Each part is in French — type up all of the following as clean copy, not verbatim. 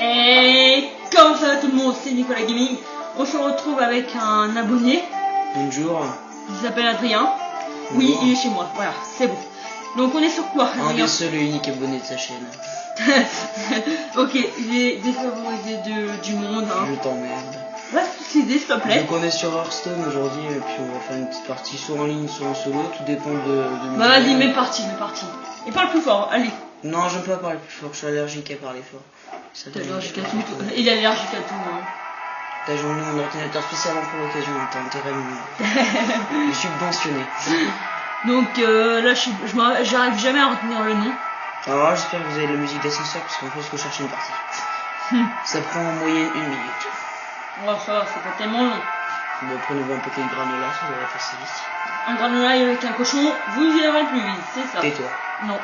Et comme ça va tout le monde, c'est Nicolas Gaming. On se retrouve avec un abonné. Bonjour. Il s'appelle Adrien. Bonjour. Oui, il est chez moi, voilà, c'est bon. Donc on est sur quoi, Un Adrien? des seuls et uniques abonnés de sa chaîne. Ok, il est défavorisé du monde. Hein. Je t'emmerde. Va se suicider, s'il te plaît. Donc on est sur Hearthstone aujourd'hui et puis on va faire une petite partie soit en ligne soit en solo, tout dépend de Bah vas-y, mets parti. Et parle plus fort, allez. Non, je ne peux pas parler plus fort, je suis allergique à parler fort. T'es allergique à tout. Il est allergique à tout. Hein. T'as journée mon ordinateur spécialement pour l'occasion, t'as intérêt de me subventionner. Donc là, j'arrive jamais à retenir le nom. Alors j'espère que vous avez de la musique d'ascenseur parce qu'en fait je peux chercher une partie. Ça prend en moyenne 1 minute. Ouais, ça, c'est pas tellement long. Bon, prenez-vous un paquet de granola, ça va passer vite. Un granola avec un cochon, vous irez plus vite, c'est ça. Et toi? Non.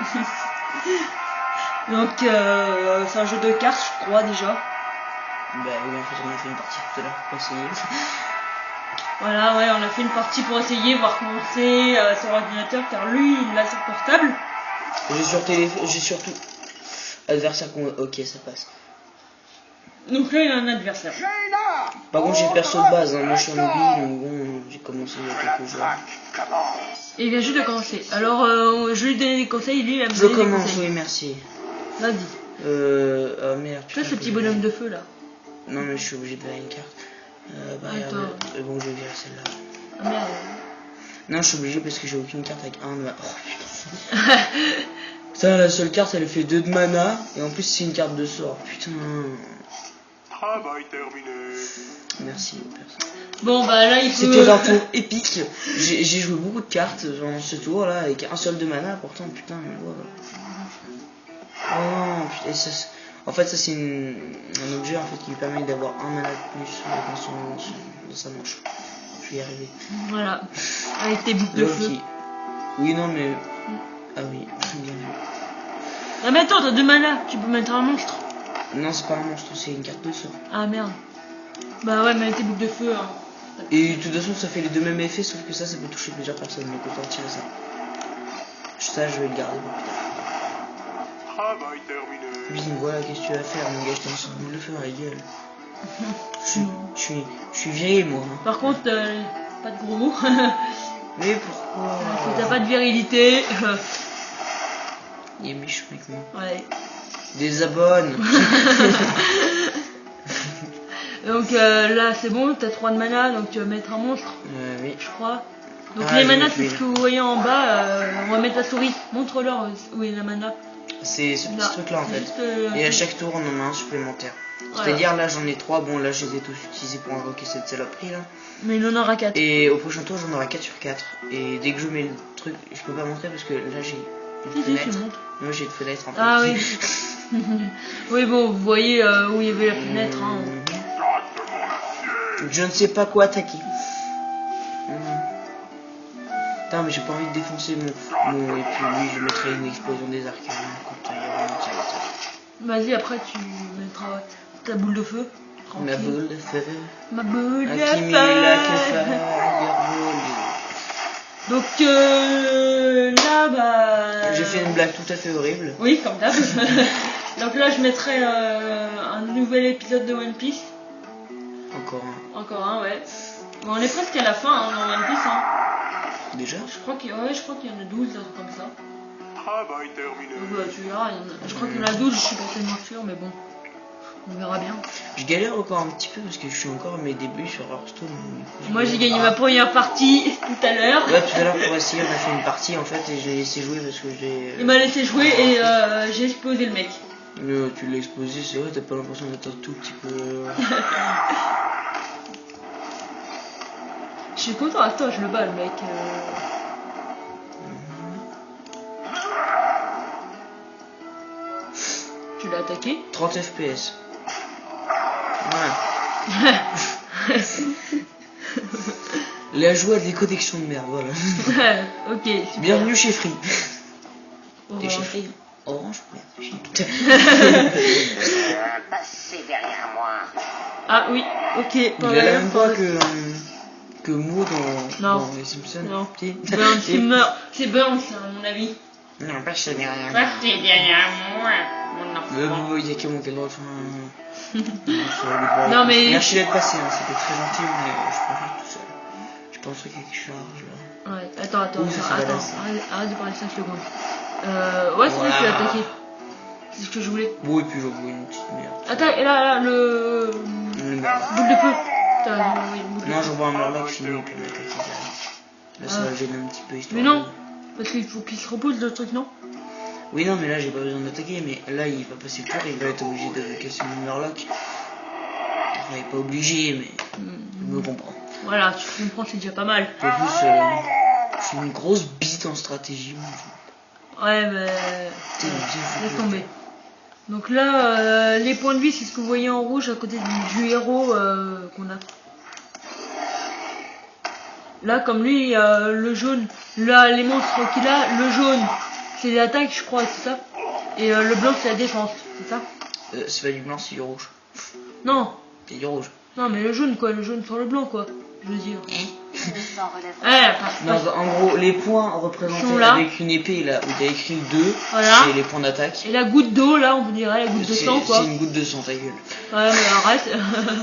Donc c'est un jeu de cartes, je crois déjà. Bah oui, en fait on a fait une partie tout à l'heure pour essayer. Voilà, ouais, on a fait une partie pour essayer, voir comment c'est sur ordinateur, car lui, il l'a sur portable. J'ai surtout adversaire ok, ça passe. Donc là, il a un adversaire. Par contre, j'ai le perso de base, hein. Moi je suis un hobby, donc bon, j'ai commencé il y a quelques jours. Et il vient juste de commencer. Alors, je lui donne des conseils, lui, il va me Je donner des commence, conseils. oui, merci. Vas-y. Oh merde. Tu vois ce petit bonhomme de feu là? Non, mais je suis obligé de virer une carte. Bah, bon, je vais virer celle-là. Ah merde. Non, je suis obligé parce que j'ai aucune carte avec un de ma. Oh putain. Ça, la seule carte, elle fait 2 de mana, et en plus, c'est une carte de sort. Putain. Travail terminé. Merci, personne. Bon, bah là, il faut. C'était un tour épique. J'ai joué beaucoup de cartes dans ce tour là avec un seul de mana, pourtant putain. Ouais. Oh non, putain. En fait, ça c'est un objet en fait qui lui permet d'avoir un mana de plus dans sa manche. Je vais y arriver. Voilà, avec tes boucles de feu. Oui, non, mais. Ah oui, bien vu. Ah, mais attends, t'as 2 mana, tu peux mettre un monstre. Non, c'est pas un monstre, c'est une carte de sort. Ah merde. Bah ouais, mais avec tes boucles de feu. Hein. Et de toute façon, ça fait les deux mêmes effets, sauf que ça peut toucher plusieurs personnes. Donc autant tirer ça. Ça, je vais le garder pour plus tard. Travail terminé. Oui, voilà, qu'est-ce que tu vas faire, mon gars, je t'ai lancé une boule de feu à la gueule. Je suis vieille, moi. Par contre, pas de gros mots. Mais pourquoi? T'as pas de virilité. Il est méchant avec moi. Ouais. Désabonne. Donc là, c'est bon, t'as 3 de mana, donc tu vas mettre un monstre, Oui. je crois. Donc Ah, les manas, oui. c'est ce que vous voyez en bas. On va mettre la souris. Montre-leur où est la mana. C'est ce petit Là, truc là en fait. juste, Et à chaque tour, on en a un supplémentaire. Voilà. C'est-à-dire là, j'en ai 3. Bon, là, je les ai tous utilisés pour invoquer cette saloperie là. Mais il en aura 4. Et au prochain tour, j'en aurai 4 sur 4. Et dès que je mets le truc, je peux pas montrer parce que là, j'ai une fenêtre. Tu montres. Moi, j'ai une fenêtre en fait. Ah oui. Oui, bon, vous voyez où il y avait la fenêtre. Hein. Je ne sais pas quoi attaquer. Putain, mais j'ai pas envie de défoncer mon. Et puis lui, je mettrai une explosion des arcs. Quand il y aura un tir. Vas-y, après tu mettras ta boule de feu. Tranquille. Ma boule de feu. Ma boule de Akimi feu. la Fireball. Donc là, bah. J'ai fait une blague tout à fait horrible. Oui, comme d'hab. Donc là, je mettrai un nouvel épisode de One Piece. Encore un. Encore un, ouais. Bon, on est presque à la fin hein, dans One Piece. Hein. Déjà? Je crois qu'il y en a 12 là, comme ça. Travail terminé. Donc, tu verras, je crois qu'il y en a 12, je suis pas tellement sûr, mais bon. On verra bien. Je galère encore un petit peu parce que je suis encore à mes débuts sur Hearthstone. Moi j'ai gagné ma première partie tout à l'heure. Ouais, tout à l'heure pour essayer, on a fait une partie en fait et je l'ai laissé jouer parce que j'ai. Il m'a laissé jouer et j'ai explosé le mec. Tu l'as explosé, c'est vrai, t'as pas l'impression d'être un tout petit peu. Je suis content, attends, je le bats le mec. Tu l'as attaqué? 30 FPS. Voilà. La joie des connexions de merde, voilà. Ok, super. Bienvenue chez Free. Orange. T'es chez Free? Orange? Merde, j'ai Passez derrière moi. Ah oui, ok. Il a la même voix que Mo dans les Simpsons. Non. Petit. Burns, il meurt. C'est Burns, à mon avis. Non, pas chez derrière. Passez derrière moi. Il y a que mon droit. Non, mais- Merci d'être passé, hein, c'était très gentil, mais je préfère tout seul. Je pense qu'il y a quelque chose là. Ouais, attends, Ouh, ça, c'est badass. arrête de parler 5 secondes. Ouais, c'est vrai que tu l'as attaqué. C'est ce que je voulais. Bon, et puis j'en vois une petite merde. Attends, et là, le Le merde. boule de feu. T'as oui, une boule de Non, feu. j'en vois un murloc fini, puis le mec qui derrière. Là, ça va le gêner un petit peu, histoire Mais non, de- parce qu'il faut qu'il se repose le truc, non? Oui, non, mais là, j'ai pas besoin d'attaquer, mais là, il va passer le tour, il va être obligé de casser mon murloc. Enfin, il est pas obligé, mais je me comprends. Voilà, tu comprends, c'est déjà pas mal. En plus, je suis une grosse bite en stratégie. Moi. Ouais, mais Putain, laisse tomber. Donc là, les points de vie, c'est ce que vous voyez en rouge à côté du héros qu'on a. Là, comme lui, le jaune, là, les monstres qu'il a, le jaune, c'est l'attaque, je crois, c'est ça. Et le blanc, c'est la défense, c'est ça. C'est pas du blanc, c'est du rouge. Non, C'est du rouge. non, mais le jaune, quoi, le jaune sur le blanc, quoi, je veux dire. Sans relève. Non, en gros, les points représentés Sont là. avec une épée, là, où il y a écrit 2, Voilà. c'est les points d'attaque. Et la goutte d'eau, là, on dirait la goutte de sang, quoi. C'est une goutte de sang, ta gueule. Ouais, mais arrête.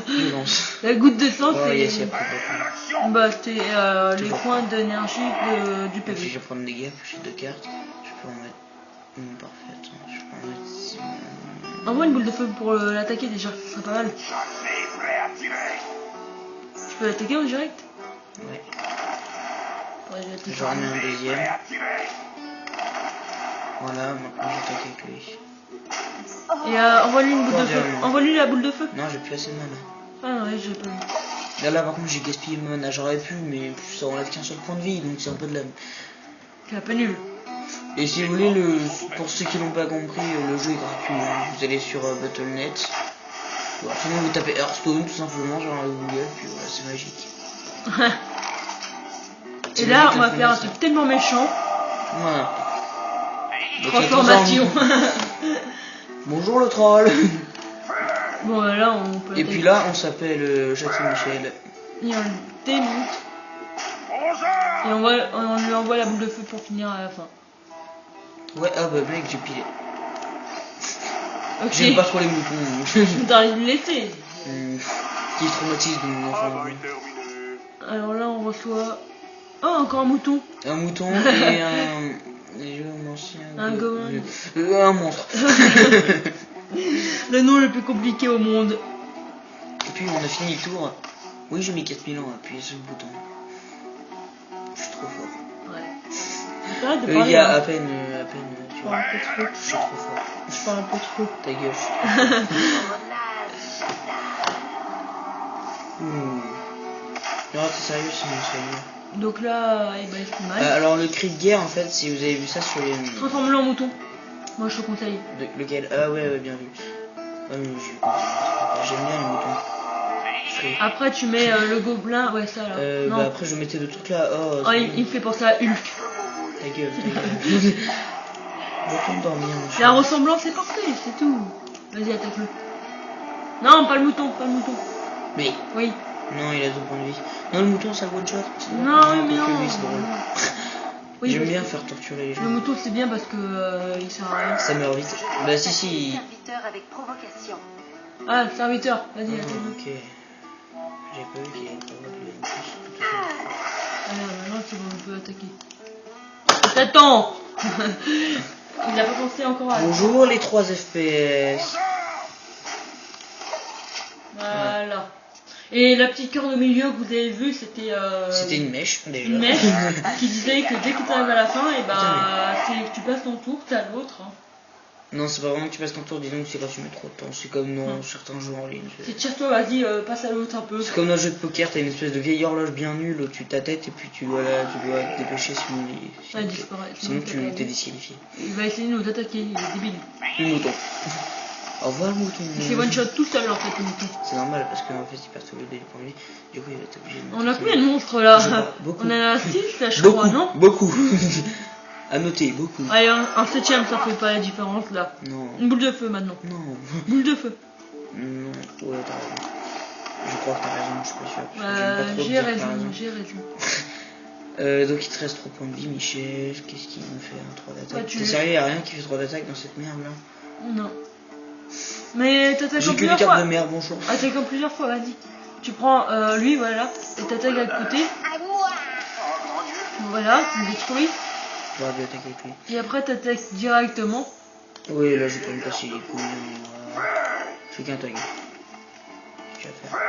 Violence. La goutte de sang, Oh, yes, il y c'est... a pas de Bah, c'était les Toujours points d'énergie du Et puis je PV. vais prendre des gaps, j'ai 2 cartes. Je peux en mettre. Parfait, attends, je peux en mettre. Envoie une boule de feu pour l'attaquer déjà, ce serait pas mal. Tu peux l'attaquer en direct? Ouais, Ouais, je vais l'attaquer. j'en remets un deuxième. Voilà, maintenant j'attaque avec lui. Et envoie-lui une boule de feu. Cordialement. Envoie-lui la boule de feu. Non, j'ai plus assez de mana. Ah ouais, j'ai pas vu. Là, par contre, j'ai gaspillé mon mana, j'aurais pu, mais ça enlève qu'un seul point de vie, donc c'est un peu de la. C'est un peu nul. Et si vous voulez, pour ceux qui n'ont pas compris, le jeu est gratuit. Hein. Vous allez sur Battle.net. Voilà, sinon, vous tapez Hearthstone tout simplement, genre Google, puis voilà, c'est magique. Et là, on va faire un truc tellement méchant. Voilà. Donc, Transformation. Bonjour le troll. Bon, là, on peut Et l'attaquer. puis là, on s'appelle Jacques Michel. Il y a un démonte. Et on lui envoie la boule de feu pour finir à la fin. Ouais, ah bah mec, j'ai pilé. Ok. J'aime pas trop les moutons. T'as envie de le laisser. Qui traumatise mon enfant. Travail terminé. Alors là, on reçoit... Oh, encore un mouton. Un mouton et un... Un goman. Un monstre. Le nom le plus compliqué au monde. Et puis on a fini le tour. Oui, j'ai mis 4000 ans à appuyer sur le bouton. Je suis trop fort. Ouais. Arrête de Il parler. y a hein. à peine, tu Je vois. parle un peu trop. Je suis trop fort. Je parle un peu trop. Ta gueule. Non, t'es sérieux, c'est mon sérieux. Donc là, eh ben, il fait mal. Alors le cri de guerre, en fait, si vous avez vu ça sur les... Transforme-le en mouton. Moi, je te conseille. Lequel? Ah ouais, bien vu. Ah, mais j'aime bien les moutons. Après, tu mets le gobelin. Ouais, ça là. Non. Bah après je mettais le truc là. Oh, Oh, il me fait penser à Hulk. ta gueule. Retourne dormir, mon La cher. ressemblance c'est parfait, c'est tout. Vas-y, attaque-le. Non, pas le mouton, pas le mouton. Mais Oui. non, il a 2 points de vie. Non, le mouton ça one shot. Non, mais quoique non. lui, c'est drôle. Oui, J'aime parce bien que faire torturer les gens. le mouton c'est bien parce que il sert à rien. Ça meurt vite. Bah si. Serviteur avec provocation. Ah, serviteur, vas-y, Ah, attaque-le. ok. J'ai pas vu qu'il avait pas plus. Alors maintenant c'est bon, on peut attaquer. T'attends. Il a pas pensé encore à... Bonjour les 3 FPS. Voilà. Et la petite corde au milieu que vous avez vue, c'était... C'était une mèche déjà. une mèche qui disait que dès que tu arrives à la fin, et bah, Putain, c'est que tu passes ton tour, t'as l'autre. Hein. Non, c'est pas vraiment que tu passes ton tour, disons que c'est quand tu mets trop de temps. C'est comme dans Hum. certains jeux en ligne. C'est tire-toi, vas-y, passe à l'autre un peu. C'est comme dans le jeu de poker, t'as une espèce de vieille horloge bien nulle au-dessus de ta tête et puis tu dois te dépêcher sinon, Ouais, disparaît. sinon tu t'es disqualifié. Il va essayer de nous attaquer, il est débile. Le mouton. Au revoir le mouton. Il fait one shot tout seul en fait, le mouton. C'est normal parce qu'en fait il perd tous les dés pour lui. Du coup il va être obligé de On a mettre combien de monstres là? Je sais pas, beaucoup. On en a 6 là, je Beaucoup, crois, non? beaucoup. À noter, beaucoup. Allez, un septième, ça fait pas la différence là. Non, Une boule de feu maintenant. non, Boule de feu. non. Ouais, t'as raison. Je crois que t'as raison, je suis pas sûr. parce que j'aime pas trop J'ai dire que t'as raison, j'ai raison. Donc il te reste 3 points de vie, Michel. Qu'est-ce qu'il me fait un 3 d'attaque? Ouais, tu T'es le- sérieux, y'a rien qui fait 3 d'attaque dans cette merde là? Non. Mais t'attaques J'ai en que des plusieurs cartes fois. de merde, bonjour. Attaque en plusieurs fois, vas-y. Tu prends lui, voilà, et t'attaques à côté. Voilà, tu le détruis. J'aurais dû attaquer avec lui. Et après t'attaques directement. Oui, là, je vais pas me casser les couilles. Je fais qu'un tag. Qu'est-ce qu'il va faire?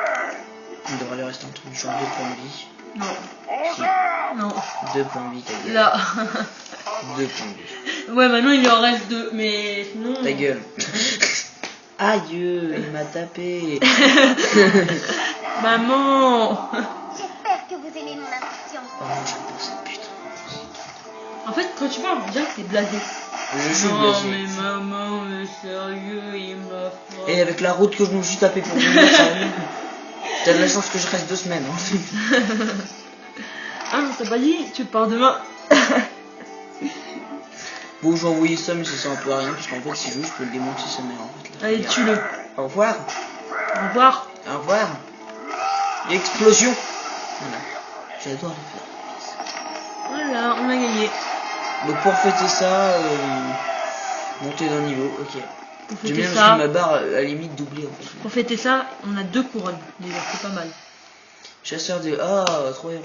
Il devrait lui rester un truc du genre 2 points de vie. Non. Si. Non. 2 points de vie, ta gueule. Là. 2 points de vie. Ouais, maintenant il lui en reste 2, mais sinon. Ta gueule. Aïe, il m'a tapé. Maman. J'espère que vous aimez mon impatience. Oh, j'aime pas cette putain. En fait, quand tu parles, on dirait que t'es blasé. Je suis Non, blasé. mais maman, mais sérieux, il m'a fait. Et avec la route que je me suis tapé pour venir, sérieux. T'as de la chance que je reste 2 semaines. Hein. Ah non, t'as pas dit, tu pars demain. Bon, j'ai envoyé ça, mais ça sert un peu à rien, parce qu'en fait, si je veux, je peux le démonter sa mère. En fait, là. Allez, tue-le. Au revoir. Au revoir. Au revoir. Explosion. Voilà. J'adore les faire. Voilà, on a gagné. Donc pour fêter ça, monter d'un niveau, ok. Pour J'aime fêter bien parce ça, que ma barre, à la limite, doublée en fait. pour fêter ça, on a 2 couronnes. Déjà, c'est pas mal. Chasseur de... Ah, 3 héros.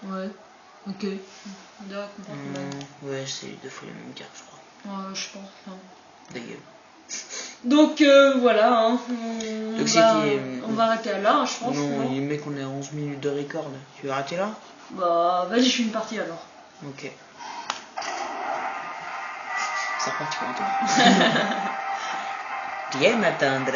Ouais. Ok. D'accord, Ouais, c'est 2 fois les mêmes cartes, je crois. ouais, je pense. Hein. Ta gueule. Donc voilà, hein. Donc c'est qui on va arrêter là, je pense. Non, les mecs, on est à 11 minutes de record. Tu veux arrêter là? Bah, vas-y, je fais une partie alors. Ok. Ça part, tu toi. Viens m'attendre.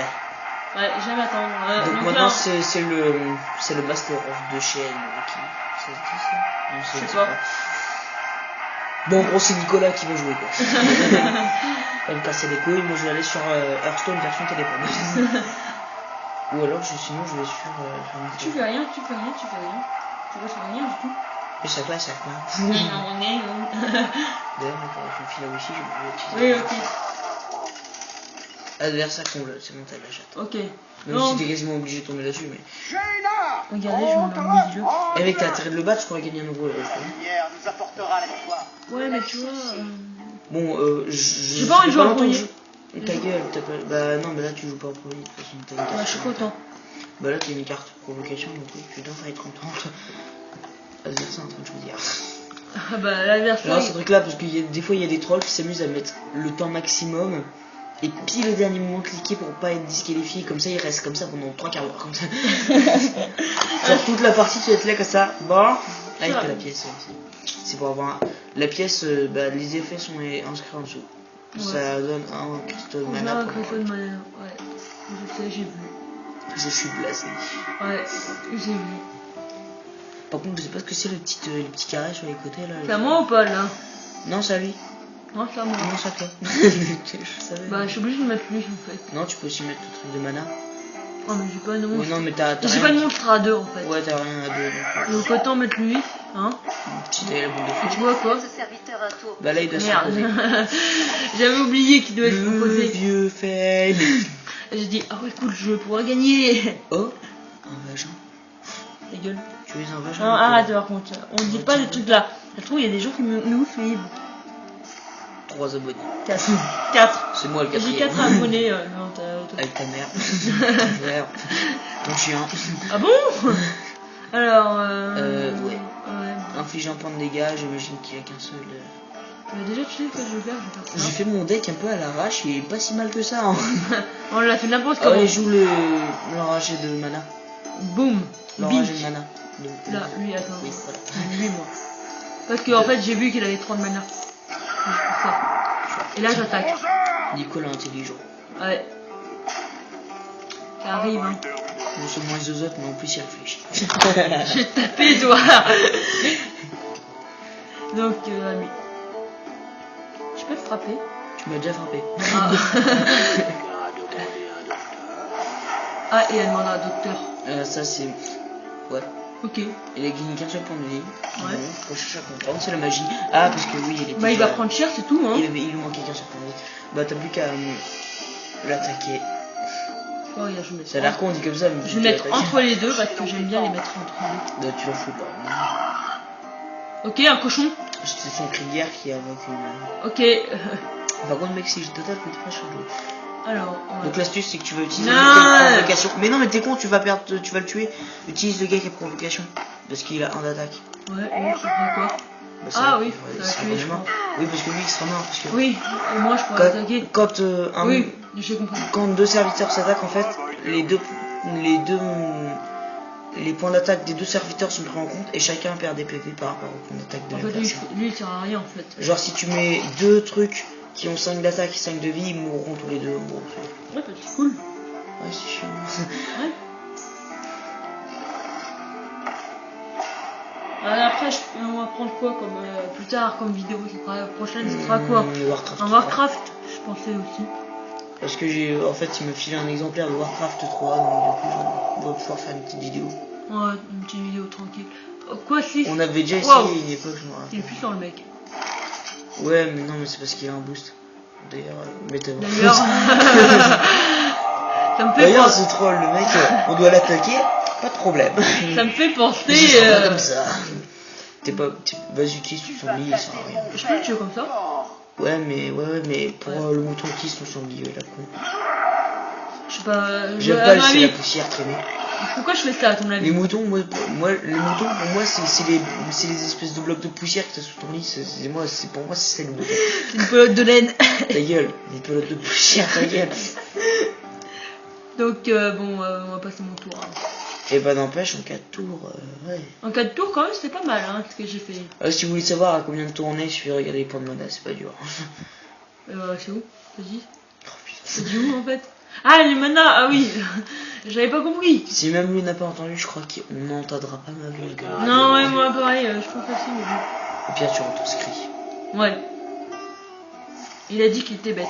Ouais, j'aime attendre. Donc là, maintenant, c'est le Master of the Chain qui... Ça se dit ça? Non, Je sais c'est pas. Bon, en gros, c'est Nicolas qui va jouer, quoi. Elle me casser les couilles, moi je vais aller sur Hearthstone version téléphone. Ou alors, sinon, je vais sur... Tu fais rien, tu fais rien, tu fais rien. Tu vas faire rien du tout. Et ça va, ça va. On est. D'ailleurs, je me file là aussi, je vais utiliser. Oui, ok. Adversaire comble, c'est bon, t'as de la chatte. Ok. Même Non. si t'es quasiment obligé de tomber là-dessus, mais... Regardez, je m'en ai mis le. Et avec t'as intérêt de le battre, je pourrais gagner un nouveau. Lumière nous apportera la victoire. Ouais, mais tu vois. Bon, J'ai pas envie de jouer en premier. Ta gueule, t'as pas... Bah non, bah là tu joues pas en premier, de toute façon, t'as une carte. Ouais, je suis content. Bah là t'as une carte provocation, donc oui, putain, ça va être contente. Adversaire en train de choisir. Ah bah, l'adversaire. Là, ce truc là, parce que des fois il y a des trolls qui s'amusent à mettre le temps maximum et pile au dernier moment cliquer pour pas être disqualifié, comme ça il reste comme ça pendant 3 quarts d'heure, comme ça. Genre toute la partie tu vas être là comme ça, bon, là il fait la pièce. C'est pour avoir la pièce, bah, les effets sont inscrits en dessous. Ouais. Ça donne un cristaux de On a mana. un cristaux de mana. Ouais. Je sais, j'ai vu. Je suis blasé. Ouais, j'ai vu. Par contre, je sais pas ce que c'est le petit carré sur les côtés là. C'est à moi ou pas là? Non, c'est à lui. Non, c'est à moi. Non, c'est à toi. Je savais. Bah, je suis obligée de mettre lui en fait. Non, tu peux aussi mettre le truc de mana. Oh, mais j'ai pas de Ouais, monstre. non, mais t'as J'ai rien pas de qui- monstre à 2 en fait. Ouais, t'as rien à deux. Donc autant mettre lui, hein. Si t'avais la boule de Et feu. tu vois quoi? Ce serviteur un tour. Bah là, il doit se Merde. reposer. J'avais oublié qu'il devait se Le reposer. vieux fail. J'ai dit, ah ouais, cool, je pourrais gagner. Oh, un vagin. Ta gueule. Tu es un vagin. Non, ou quoi arrête par contre. On dit pas des trucs là. Ça se trouve, il y a des gens qui nous suivent. 3 abonnés. 4. C'est moi le J'ai quatrième. 4 abonnés. Non, t'as. Avec ta mère. Ton frère. Ton chien. Ah bon? Alors, ouais. Ouais. Infliger un point de dégâts, j'imagine qu'il n'y a qu'un seul. Mais déjà, tu sais ce que je vais faire J'ai ça. fait mon deck un peu à l'arrache, il est pas si mal que ça. Hein. On l'a fait n'importe Ah comment. ouais, joue l'enragé de mana. Boum. L'enragé Bim. de mana. Donc, Là, lui, attends. Oui, voilà. Lui, moi. Parce que en fait, j'ai vu qu'il avait 30 mana. C'est pour ça. Et là, j'attaque. Nicolas intelligent. Ouais. Ça arrive, hein. Non seulement les deux autres, mais en plus il réfléchit. Je vais te taper, toi. Donc, à lui. Je peux te frapper. Tu m'as déjà frappé. Ah. Ah, et elle demande à un docteur. Ça c'est... Ouais. Ok. Il a gagné qu'un seul point de vie. Ouais. Bon, faut chercher à comprendre, c'est la magie. Ah, parce que oui, il était Bah, il va déjà- prendre cher, c'est tout, hein. Il lui manquait qu'un seul point de vie. Bah t'as plus qu'à l'attaquer. Oh, regarde, je vais mettre. Ça a l'air con, on dit comme ça, mais Je vais mettre entre les deux parce que j'aime bien les mettre entre les Bah tu l'en fous pas. deux. Ok, un cochon. C'est son cri de guerre qui a vaincu. Ok. Par contre, mec, si je total, coûte pas cher. Alors, Donc l'astuce, c'est que tu vas utiliser Non. le gars qui a provocation. Mais non, mais t'es con, tu vas le tuer. Utilise le gars qui a provocation. Parce qu'il a 1 d'attaque. ouais, je comprends quoi. Bah, Ah oui, ouais, ça va il sera tuer, je vraiment mort. pense. Oui, parce que lui, il sera mort. Parce que Oui, et moi je pourrais attaquer. Oui, j'ai compris. Quand 2 serviteurs s'attaquent, en fait, les points d'attaque des 2 serviteurs sont pris en compte et chacun perd des PV par rapport au point d'attaque de En la fait, personne. lui il sert à rien en fait. Genre, si tu mets 2 trucs qui ont 5 d'attaque et 5 de vie, ils mourront tous les deux. Bon, Ouais, bah, c'est cool. ouais, c'est chiant. Ouais. Après, on va prendre quoi comme plus tard comme vidéo? La prochaine, ce sera quoi? Warcraft. Un 3. Warcraft, je pensais aussi. Parce que en fait, il me filait un exemplaire de Warcraft 3, donc du coup, on va pouvoir faire une petite vidéo. Ouais, une petite vidéo tranquille. Quoi, 6? On avait déjà essayé Wow. une époque, je me rappelle. Il est puissant le mec. Ouais, mais non, mais c'est parce qu'il a un boost. D'ailleurs, mettez-moi. D'ailleurs, ça me fait D'ailleurs, penser. ce troll, le mec, on doit l'attaquer, pas de problème. Ça me fait Mais penser. ce sera pas comme ça. Vas-y, utilise ton sanglier, ça sert à rien. Je peux le tuer comme ça? Ouais, mais pour le mouton utilise ton sanglier, la con. Je sais pas. J'aime à pas mon laisser avis, la poussière traîner. pourquoi je fais ça à ton Les avis? moutons, les moutons, pour moi, c'est les espèces de blocs de poussière que t'as sous ton lit. Pour moi, c'est le mouton. C'est une pelote de laine. Ta gueule, des pelotes de poussière, ta gueule. Donc, bon, on va passer mon tour. Hein. Et bah, n'empêche, en 4 tours, ouais. En 4 tours, quand même, c'était pas mal, hein, ce que j'ai fait. Si vous voulez savoir à combien de tours on est, il suffit de regarder les points de mana, c'est pas dur. C'est où? Vas-y. Oh, putain. C'est du où en fait? Ah, les mana. Ah oui. J'avais pas compris. Si même lui n'a pas entendu, je crois qu'on n'entendra pas ma voix. Non, ouais, moi pareil, je pense aussi, mais bon. Et puis là, tu entends ce cri. Ouais. Il a dit qu'il était bête.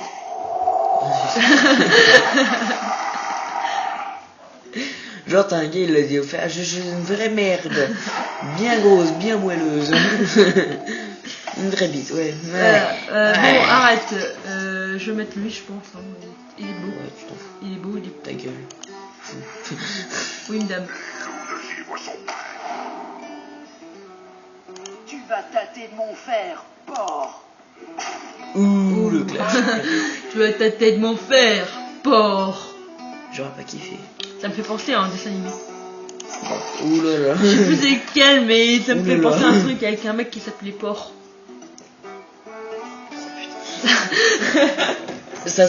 Genre, t'as un gars, il l'a dit au fait, je suis une vraie merde. Bien grosse, bien moelleuse. Une vraie bite, ouais. Bon, arrête. Je vais mettre lui, je pense. Hein. Il est beau. Ouais, tu t'en fous. Il est beau, il est. Ta gueule. Oui, madame. Tu vas tâter de mon fer, porc. Ouh, le clash. Tu as ta tête, mon fer, porc. J'aurais pas kiffé. Ça me fait penser à un dessin animé. Ouh là là. Je sais plus c'est lequel, mais ça me fait Oulala. penser à un truc avec un mec qui s'appelait Porc. Ça,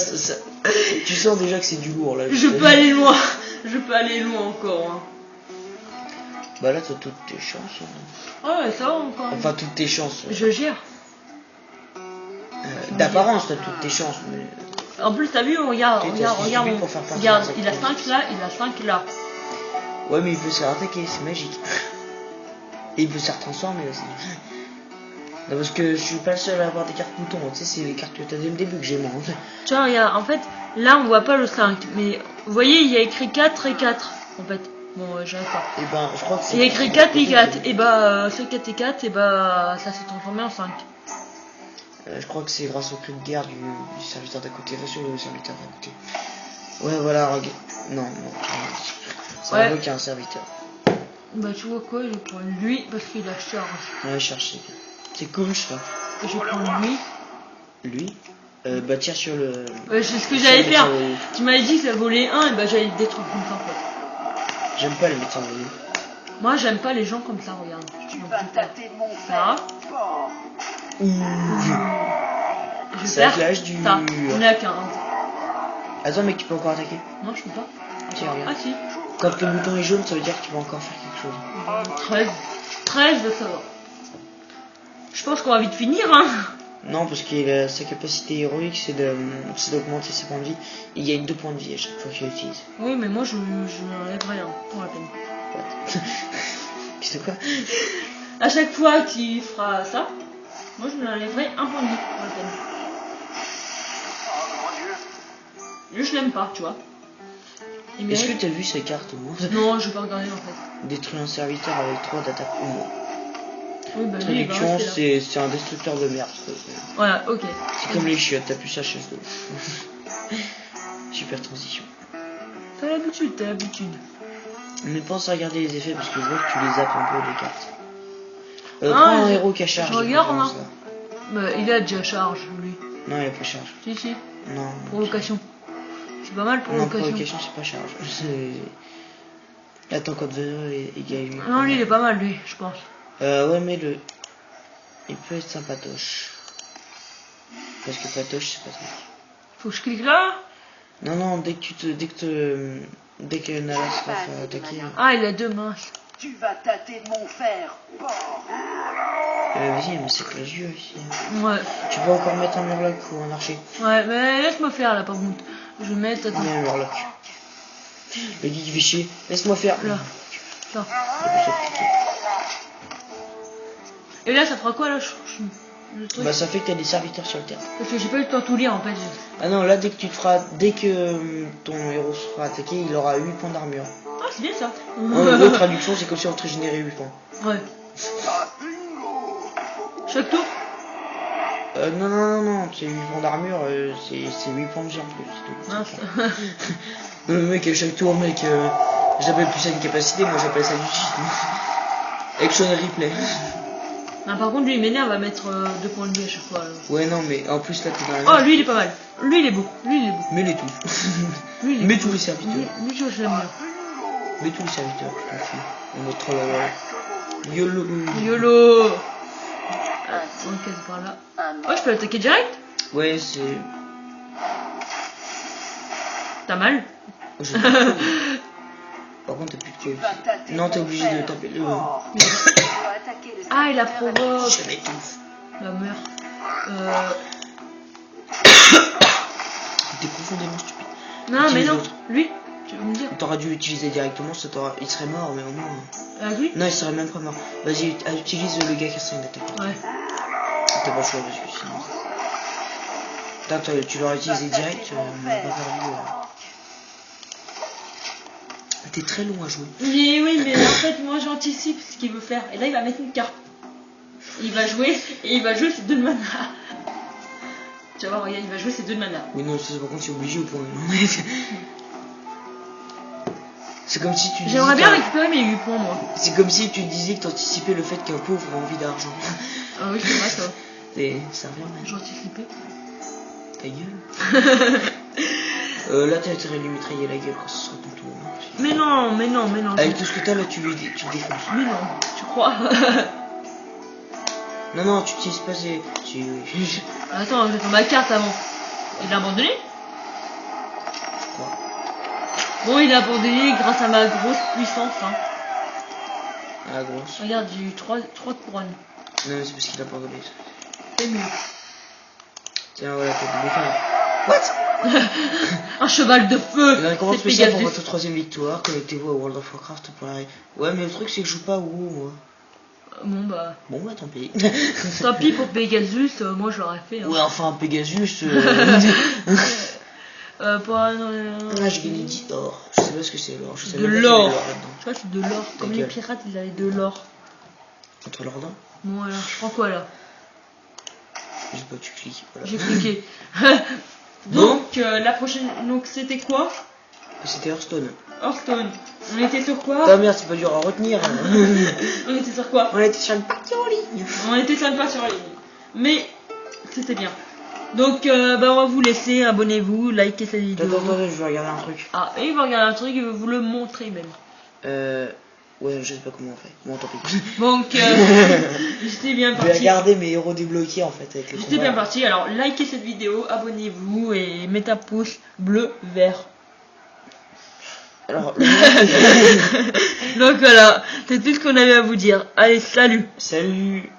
tu sens déjà que c'est du lourd là. Je peux aller loin. Je peux aller loin encore. Hein. Bah là, t'as toutes tes chances. Hein. Ah ouais, ça va encore. Enfin, toutes tes chances. Je gère. D'apparence, t'as toutes tes chances. Mais... En plus, t'as vu, regarde, Tu sais, regarde, t'as regarde, suffit pour faire partie regarde, de cette il a chose. 5 là, il a 5 là. Ouais, mais il peut se faire attaquer, c'est magique. Et il peut se retransformer aussi. Non, parce que je suis pas le seul à avoir des cartes boutons. Tu sais, c'est les cartes que t'as dès le début que j'ai moi. Tu vois, regarde, en fait, là on voit pas le 5, mais vous voyez, il y a écrit 4 et 4, en fait. Bon, j'arrive pas. Et ben, je crois que c'est. Il y a écrit 4 et 4, et bah, ce 4 et 4, et bah, ça s'est transformé en 5. Je crois que c'est grâce au cri de guerre du serviteur d'à côté. Enfin, sur le serviteur d'à côté. Ouais, voilà, regarde. Non. Ça Ouais. veut qu'il y a un serviteur. Bah, tu vois quoi, je vais prendre lui parce qu'il a charge. Ouais, chercher. C'est cool ça. Et je vais prendre lui. Lui bah, tire sur le. Ouais, c'est ce que sur j'allais le faire. médecin voyou. Tu m'avais dit que ça volait 1, et bah, j'allais le détruire comme ça, en fait. J'aime pas les médecins voyous. Moi, j'aime pas les gens comme ça, regarde. Tu Donc, vas je vais faire tâter de mon ça. fer, porc. Je vais Ça faire clash dur. ça. On est à 15. Attends, mec, tu peux encore attaquer. Non, je peux pas. Tiens, regarde. Ah, si. Quand le bouton est jaune, ça veut dire que tu peux encore faire quelque chose. 13. 13, ça va. Je pense qu'on va vite finir, hein. Non, parce que sa capacité héroïque, c'est d'augmenter ses points de vie. Il gagne 2 points de vie à chaque fois qu'il l'utilise. Oui, mais moi, je n'enlève rien pour la peine. Qu'est-ce que quoi? À chaque fois qu'il fera ça, moi, je lui enlèverai un point de vie pour la peine. Je l'aime pas, tu vois. Il Est-ce que mérite- t'as vu sa carte au moins? Non, je vais pas regarder en fait. Détruire un serviteur avec 3 d'attaque ou moins. Oui, bah lui, il va Traduction, rester là. c'est un destructeur de merde. Voilà, ok. C'est comme les chiottes, t'as plus sa chaise de ouf. Super transition. T'as l'habitude, t'as l'habitude. Mais pense à regarder les effets parce que je vois que tu les zappes un peu les cartes. Ah, Prends un je- héros qui a charge. je regarde, comment hein. ça. Bah, il a déjà charge, lui. Non, il a pas charge. Si, si. Non. Pour location. C'est pas mal pour Non, pour location. location, c'est pas charge. Attends, code valeur égal 8. Non, lui, il est pas mal, lui, je pense. Ouais, mais il peut être sympatoche. Parce que patoche, c'est pas ça. Faut que je clique là. Non, dès que Nalas va faire attaquer. Ah, il a 2 minces. Tu vas tâter de mon fer, porc. Vas-y, mais c'est plagieux ici. Ouais. Tu peux encore mettre un murloc ou un archer. Ouais, mais laisse-moi faire là, par contre. Je vais mettre. Attends. Il y a un murloc. Le geek fait chier. Laisse-moi faire. Là. Ça. Et là, ça fera quoi là le truc. Bah, ça fait que t'as des serviteurs sur le terrain. Parce que j'ai pas eu le temps de tout lire en fait. Ah non, là, dès que ton héros se fera attaquer, il aura 8 points d'armure. Ah, c'est bien ça. En gros, traduction, c'est comme si on te régénérait 8 points. Ouais. Chaque tour. Non, c'est 8 points d'armure, c'est 8 points de vie en plus. C'est tout. Mince. Le mec, à chaque tour, mec, j'appelle plus ça une capacité, moi j'appelle ça du cheat. Action replay. Non, par contre, lui il m'énerve à mettre 2 points de vie à chaque fois. Là. Ouais, non, mais en plus là t'es dans la Oh, merde. lui il est pas mal. Lui il est beau. Lui il est beau. Mets-les tous. Lui, il est Mets beau. tous les serviteurs. Lui je l'aime bien. Mets tous les serviteurs, je t'en prie. On est trop là. YOLO. YOLO. On le casse par là. Oh, je peux l'attaquer direct. Ouais, c'est. T'as mal. Oh, j'ai par contre, t'as plus de quoi. Non, t'es obligé de taper le. Ah, il a provoque. Je m'étouffe. La meurt. T'es profondément stupide. Non, mais Utilise non. l'autre. Lui, tu veux me dire. T'aurais dû l'utiliser directement, il serait mort, mais au moins. Avec lui. Non, il serait même pas mort. Vas-y, utilise le gars qui a une attaque. Ouais. T'as pas le choix parce que sinon. Attends, tu l'aurais utilisé direct, on n'a pas perdu. T'es très long à jouer. Mais oui, mais en fait, moi j'anticipe ce qu'il veut faire. Et là, il va mettre une carte. Il va jouer, et il va jouer ses 2 mana. Tu vas voir, regarde, il va jouer ses 2 mana. Oui, non, ça, par contre, c'est obligé au point. C'est comme si tu disais. J'aimerais bien récupérer mes 8 points, moi. C'est comme si tu disais que t'anticipais le fait qu'un pauvre a envie d'argent. Ah oui, c'est vrai ça. Ça revient même. J'anticipais. Ta gueule. Là, t'as intérêt de lui mitrailler la gueule quand ce sera ton tour. Hein. Mais non. Avec tout ce que t'as là, tu le défonces. Mais non, tu crois. Non, tu utilises pas ces. Attends, je vais faire ma carte avant. Il a abandonné. Quoi? Bon, il a abandonné grâce à ma grosse puissance. Hein. Ah, grosse. Regarde, j'ai eu 3 couronnes. Non, mais c'est parce qu'il a pas volé. C'est mieux. Tiens, voilà, t'as des défenses. What? Un cheval de feu. La récompense C'est spéciale pour Pegasus. votre 3ème victoire. Connectez-vous à World of Warcraft pour la. Ouais, mais le truc, c'est que je joue pas à WoW, moi. Bon bah, Tant pis. tant pis pour Pegasus, moi je l'aurais fait. Hein. Ouais, enfin, Pegasus. Pour Ah, j'ai gagné 10 or. Je sais pas ce que c'est l'or. Je sais de même pas qu'il y avait l'or. là-dedans. Tu vois, c'est de l'or. Comme les gueule. pirates, ils avaient de l'or. Entre l'or dedans. Bon alors, je prends quoi là? Je sais pas, tu cliques. Voilà. J'ai cliqué. Bon. Donc la prochaine, donc c'était quoi? C'était Hearthstone. Hearthstone. On était sur quoi? Ah merde, c'est pas dur à retenir. On était sur quoi? On était sur une partie en ligne. On était sur une page en ligne. Mais c'était bien. Donc bah on va vous laisser, abonnez-vous, likez cette vidéo. Attends, je vais regarder un truc. Ah, et il va regarder un truc, il va vous le montrer même. Ouais, je sais pas comment on fait. Bon, tant pis. Donc j'étais bien Je vais parti. regarder mes héros débloqués en fait avec les J'étais combats. bien parti, alors likez cette vidéo, abonnez-vous et mettez un pouce bleu, vert. Alors, Donc voilà, c'est tout ce qu'on avait à vous dire. Allez, salut! salut.